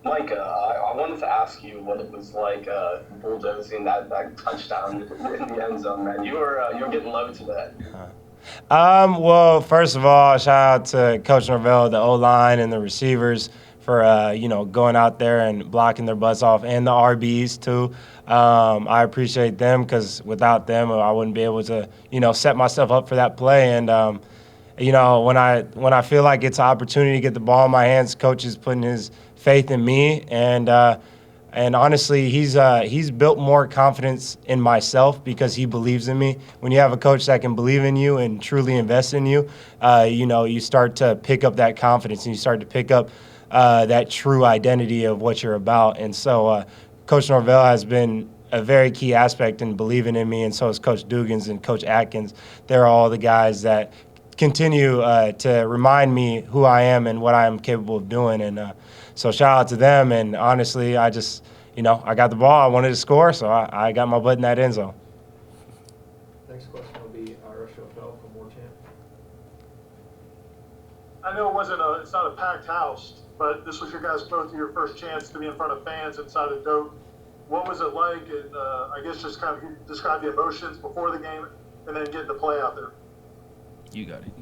Micah, I wanted to ask you what it was like bulldozing that touchdown in the end zone, man. You were getting low today. Well, first of all, shout out to Coach Norvell, the O-line, and the receivers for going out there and blocking their butts off, and the RBs too. I appreciate them because without them, I wouldn't be able to set myself up for that play. And when I feel like it's an opportunity to get the ball in my hands, coach is putting his faith in me, and honestly, he's built more confidence in myself because he believes in me. When you have a coach that can believe in you and truly invest in you, you start to pick up that confidence and you start to pick up that true identity of what you're about. And so Coach Norvell has been a very key aspect in believing in me, and so is Coach Dugans and Coach Atkins. They're all the guys that continue to remind me who I am and what I am capable of doing. And so shout out to them. And honestly, I just, I got the ball. I wanted to score, so I got my butt in that end zone. Next question will be Ira Schofel from War Chant. I know it's not a packed house, but this was both of your first chance to be in front of fans inside of Doak. What was it like? And I guess just kind of describe the emotions before the game and then getting the play out there. You got it.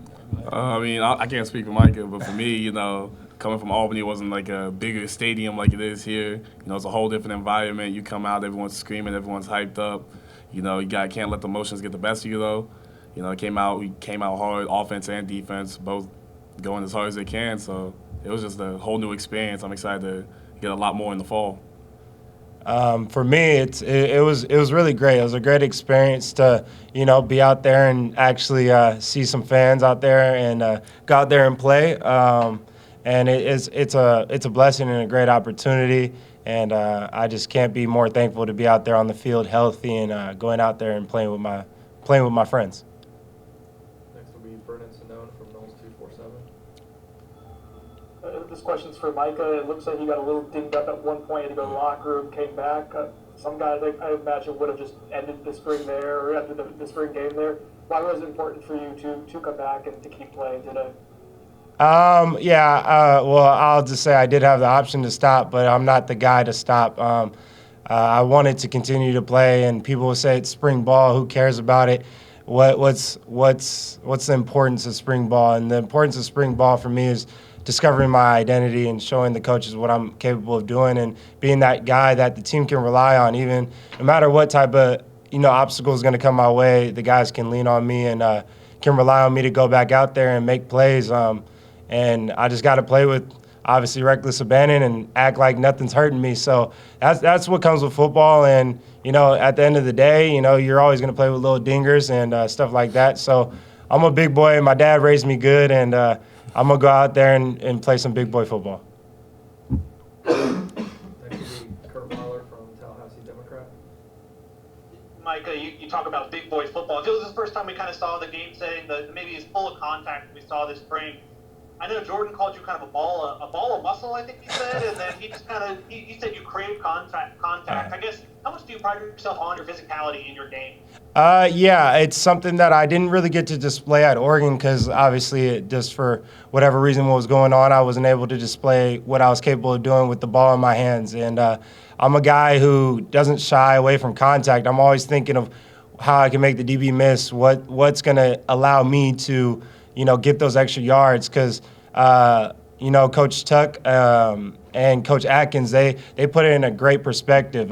I can't speak for Micah, but for me, coming from Albany, it wasn't like a bigger stadium like it is here. It's a whole different environment. You come out, everyone's screaming, everyone's hyped up. Can't let the emotions get the best of you, though. We came out hard, offense and defense, both going as hard as they can. So it was just a whole new experience. I'm excited to get a lot more in the fall. For me, it was really great. It was a great experience to be out there and actually see some fans out there and go out there and play. And it's a blessing and a great opportunity. And I just can't be more thankful to be out there on the field, healthy, and going out there and playing with my friends. Next will be Brennan Sinone from Knowles 247. This question's for Mycah. It looks like he got a little dinged up at one point. Had to go to the locker room, came back. Some guys, I imagine, would have just ended the spring there or after the spring game there. Why was it important for you to come back and to keep playing today? Well, I'll just say I did have the option to stop, but I'm not the guy to stop. I wanted to continue to play, and people will say it's spring ball. Who cares about it? What's the importance of spring ball? And the importance of spring ball for me is discovering my identity and showing the coaches what I'm capable of doing and being that guy that the team can rely on. Even no matter what type of obstacle is going to come my way, the guys can lean on me and can rely on me to go back out there and make plays. And I just got to play with obviously reckless abandon and act like nothing's hurting me. So that's what comes with football. And at the end of the day, you're always going to play with little dingers and stuff like that. So I'm a big boy. My dad raised me good, and I'm going to go out there and play some big boy football. Next will be Kurt Weiler from Tallahassee Democrat. Mycah, you talk about big boy football. It was the first time we kind of saw the game setting that maybe is full of contact we saw this spring. I know Jordan called you kind of a ball of muscle, I think he said, and then he just kind of he said you crave contact. I guess, how much do you pride yourself on your physicality in your game? It's something that I didn't really get to display at Oregon because obviously just for whatever reason what was going on, I wasn't able to display what I was capable of doing with the ball in my hands. And I'm a guy who doesn't shy away from contact. I'm always thinking of how I can make the DB miss, what's going to allow me to get those extra yards because, Coach Tuck and Coach Atkins, they put it in a great perspective.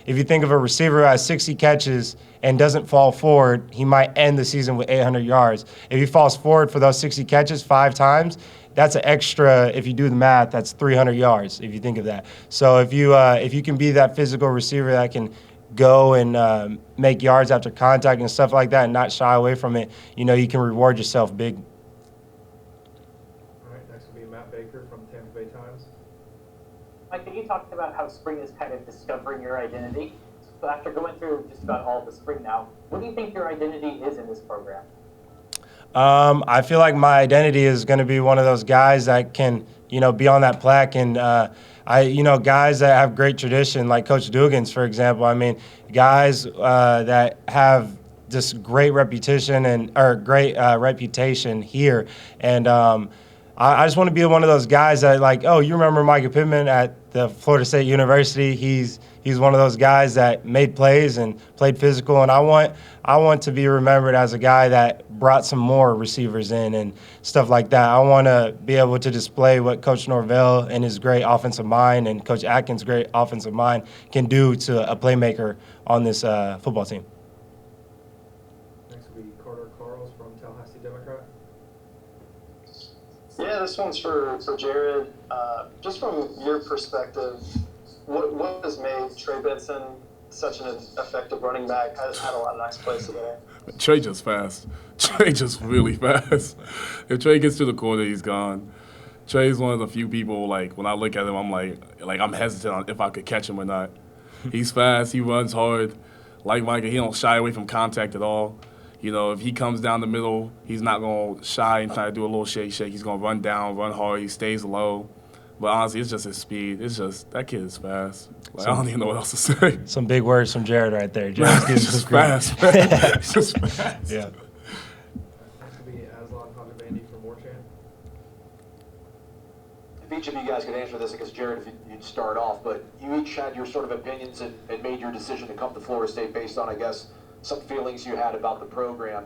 If you think of a receiver who has 60 catches and doesn't fall forward, he might end the season with 800 yards. If he falls forward for those 60 catches 5 times, that's an extra, if you do the math, that's 300 yards, if you think of that. So if you can be that physical receiver that can go and make yards after contact and stuff like that and not shy away from it, you can reward yourself big. All right, next will be Matt Baker from Tampa Bay Times. Mike, you talked about how spring is kind of discovering your identity. So after going through just about all the spring now, what do you think your identity is in this program? I feel like my identity is going to be one of those guys that can, be on that plaque and guys that have great tradition, like Coach Dugans, for example. I mean, guys that have just great reputation here. And I just want to be one of those guys that, like, oh, you remember Mycah Pittman at the Florida State University? He's one of those guys that made plays and played physical, and I want to be remembered as a guy that brought some more receivers in and stuff like that. I want to be able to display what Coach Norvell and his great offensive mind and Coach Atkins' great offensive mind can do to a playmaker on this football team. Next will be Carter Carls from Tallahassee Democrat. Yeah, this one's for Jared. Just from your perspective, what has made Trey Benson such an effective running back? Has had a lot of nice plays today. Trey just fast. Trey just really fast. If Trey gets to the corner, he's gone. Trey's one of the few people, like, when I look at him, I'm like I'm hesitant on if I could catch him or not. He's fast. He runs hard. Like Mycah, he don't shy away from contact at all. You know, if he comes down the middle, he's not going to shy and try to do a little shake. He's going to run down, run hard. He stays low. But honestly, it's just his speed. It's just, that kid is fast. Like, I don't even know what else to say. Some big words from Jared right there. Jared's He's just fast, man. He's just fast. Yeah. Next will be Aslan Hajabandi from Warchant. If each of you guys could answer this, I guess, Jared, if you'd start off, but you each had your sort of opinions and made your decision to come to Florida State based on, I guess, some feelings you had about the program.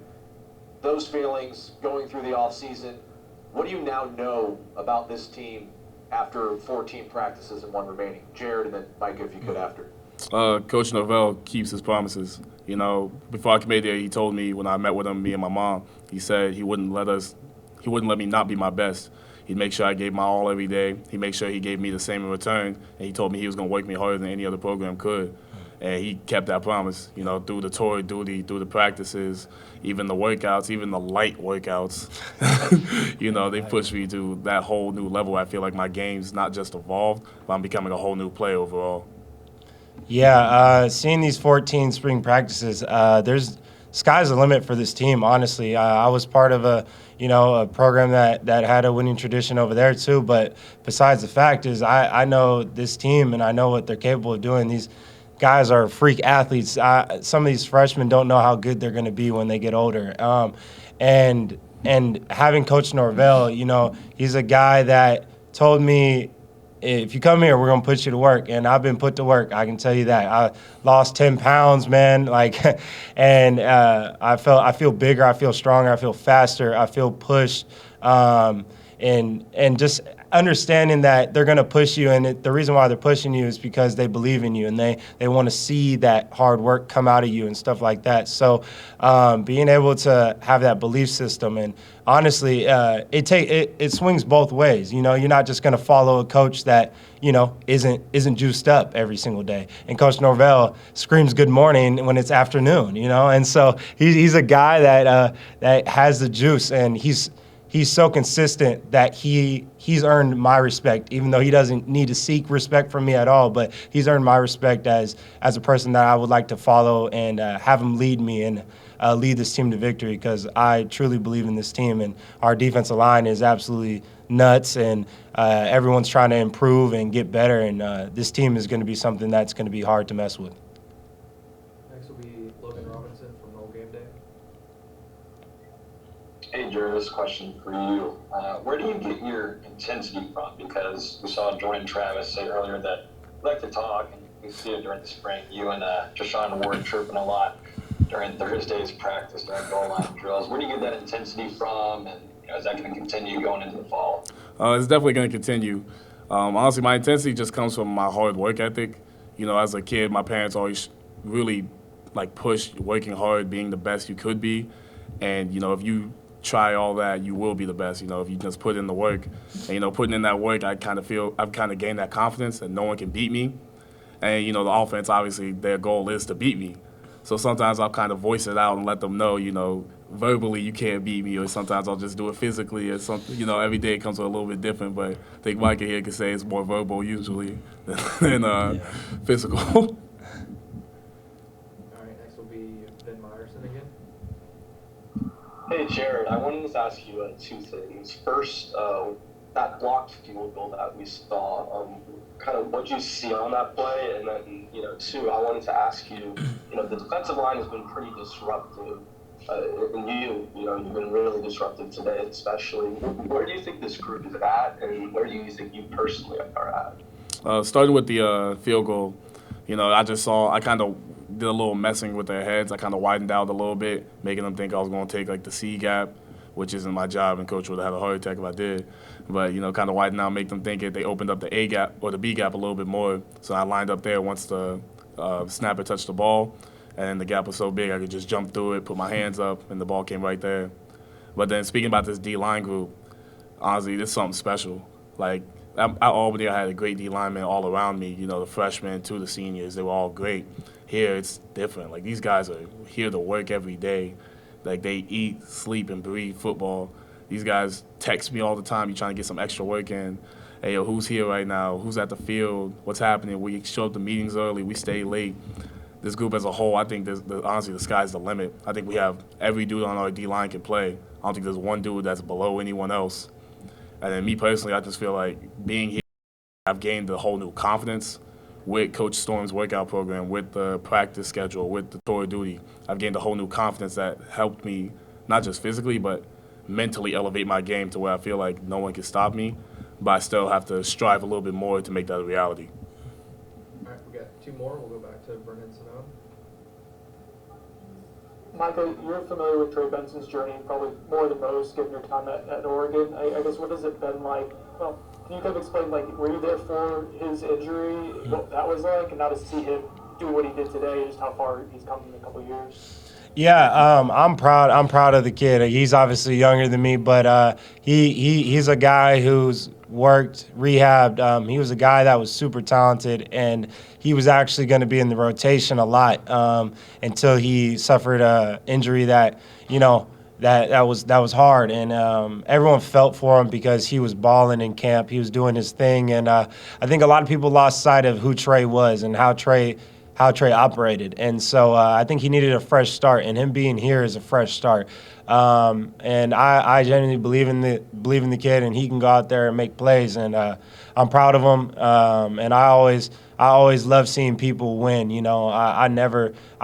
Those feelings going through the offseason, what do you now know about this team after 14 practices and one remaining? Jared, and then Mycah, if you could after. Coach Norvell keeps his promises. You know, before I came here, he told me when I met with him, me and my mom, he said he wouldn't let me not be my best. He'd make sure I gave my all every day. He'd make sure he gave me the same in return. And he told me he was going to work me harder than any other program could. And he kept that promise, you know, through the tour duty, through the practices, even the workouts, even the light workouts. You know, they pushed me to that whole new level. I feel like my game's not just evolved, but I'm becoming a whole new player overall. Yeah, seeing these 14 spring practices, there's sky's the limit for this team, honestly. I was part of a program that had a winning tradition over there too, but besides the fact is I know this team and I know what they're capable of doing. These guys are freak athletes. Some of these freshmen don't know how good they're going to be when they get older. And having Coach Norvell, you know, he's a guy that told me, if you come here, we're going to put you to work. And I've been put to work, I can tell you that. I lost 10 pounds, man, and I feel bigger, I feel stronger, I feel faster, I feel pushed, and just understanding that they're going to push you, and the reason why they're pushing you is because they believe in you and they want to see that hard work come out of you and stuff like that. So being able to have that belief system, and honestly, it swings both ways. You know, you're not just going to follow a coach that, you know, isn't juiced up every single day. And Coach Norvell screams good morning when it's afternoon, you know, and so he's a guy that has the juice, and he's so consistent that he's earned my respect, even though he doesn't need to seek respect from me at all. But he's earned my respect as a person that I would like to follow and have him lead me and lead this team to victory, because I truly believe in this team. And our defensive line is absolutely nuts, and everyone's trying to improve and get better. And this team is going to be something that's going to be hard to mess with. Next will be Logan Robinson from Noel Game Day. Hey, Jared, this question for you. Where do you get your intensity from? Because we saw Jordan Travis say earlier that you like to talk, and we see it during the spring. You and Jashawn Ward chirping a lot during Thursday's practice, during goal line drills. Where do you get that intensity from, and is that going to continue going into the fall? It's definitely going to continue. Honestly, my intensity just comes from my hard work ethic. You know, as a kid, my parents always really pushed working hard, being the best you could be. And, you know, if you try all that, you will be the best, you know, if you just put in the work. And, you know, putting in that work, I kind of feel I've kind of gained that confidence that no one can beat me. And, you know, the offense, obviously, their goal is to beat me. So sometimes I'll kind of voice it out and let them know, you know, verbally you can't beat me, or sometimes I'll just do it physically or something. You know, every day it comes with a little bit different, but I think Mycah here can say it's more verbal usually than physical. All right, next will be Ben Meyerson again. Hey, Jared, I wanted to ask you two things. First, that blocked field goal that we saw, kind of what you see on that play, and then, you know, two, I wanted to ask you, you know, the defensive line has been pretty disruptive and you've been really disruptive today, especially. Where do you think this group is at, and where do you think you personally are at? Starting with the field goal, I kind of did a little messing with their heads. I kind of widened out a little bit, making them think I was going to take like the C gap, which isn't my job, and coach would have had a heart attack if I did. But, kind of widen out, make them think it. They opened up the A gap or the B gap a little bit more. So I lined up there once the snapper touched the ball, and the gap was so big I could just jump through it, put my hands up, and the ball came right there. But then speaking about this D-line group, honestly, this is something special. Like, at Albany, I had a great D lineman all around me, the freshmen to the seniors. They were all great. Here, it's different. Like, these guys are here to work every day. Like, they eat, sleep, and breathe football. These guys text me all the time. You're trying to get some extra work in. Hey, yo, who's here right now? Who's at the field? What's happening? We show up to meetings early. We stay late. This group as a whole, I think, honestly, the sky's the limit. I think we have every dude on our D-line can play. I don't think there's one dude that's below anyone else. And then me personally, I just feel like being here, I've gained a whole new confidence with Coach Storm's workout program, with the practice schedule, with the tour duty. I've gained a whole new confidence that helped me not just physically, but mentally elevate my game to where I feel like no one can stop me, but I still have to strive a little bit more to make that a reality. All right, we got two more. We'll go back to Vernon Simone. Mycah, you're familiar with Trey Benson's journey probably more than most, given your time at Oregon. I guess what has it been like? Well, can you kind of explain, like, were you there for his injury, what that was like, and now to see him do what he did today, just how far he's come in a couple of years? Yeah, I'm proud. I'm proud of the kid. He's obviously younger than me, but he's a guy who's worked, rehabbed. He was a guy that was super talented, and he was actually going to be in the rotation a lot until he suffered an injury that that was hard, and everyone felt for him because he was balling in camp. He was doing his thing, and I think a lot of people lost sight of who Trey was and how Trey operated. And so I think he needed a fresh start, and him being here is a fresh start. And I genuinely believe in the kid, and he can go out there and make plays, and I'm proud of him. And I always love seeing people win. I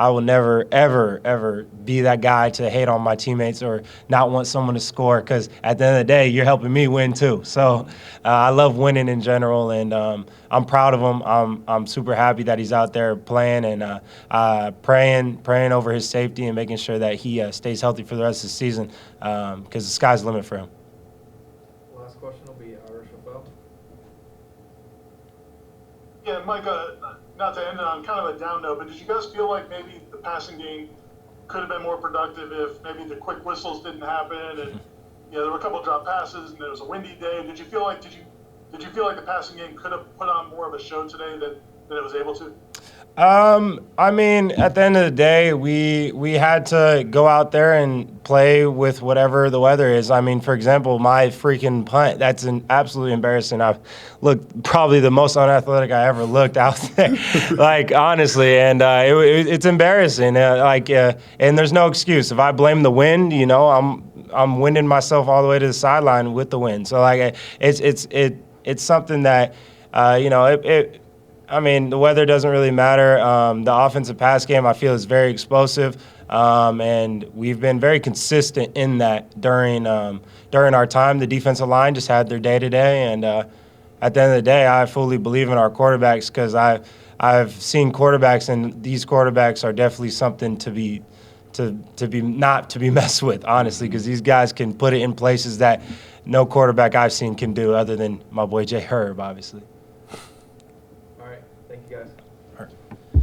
will never, ever be that guy to hate on my teammates or not want someone to score, because at the end of the day, you're helping me win too. So I love winning in general, and I'm proud of him. I'm super happy that he's out there playing, and praying over his safety and making sure that he stays healthy for the rest of the season, because the sky's the limit for him. Last question will be Irish Bell. Yeah, Mycah, not to end it on kind of a down note, but did you guys feel like maybe the passing game could have been more productive if maybe the quick whistles didn't happen, and there were a couple of drop passes and there was a windy day? Did you feel like the passing game could have put on more of a show today than it was able to? I mean, at the end of the day, we had to go out there and play with whatever the weather is. I mean, for example, my freaking punt, that's absolutely embarrassing. I've looked probably the most unathletic I ever looked out there, like, honestly, and it's embarrassing. And there's no excuse. If I blame the wind, I'm winding myself all the way to the sideline with the wind. So, like, it's something that, I mean, the weather doesn't really matter. The offensive pass game, I feel, is very explosive, and we've been very consistent in that during our time. The defensive line just had their day today, and at the end of the day, I fully believe in our quarterbacks, because I've seen quarterbacks, and these quarterbacks are definitely something to be not to be messed with, honestly, because these guys can put it in places that no quarterback I've seen can do, other than my boy Jay Herb, obviously. Thank you, guys. All right.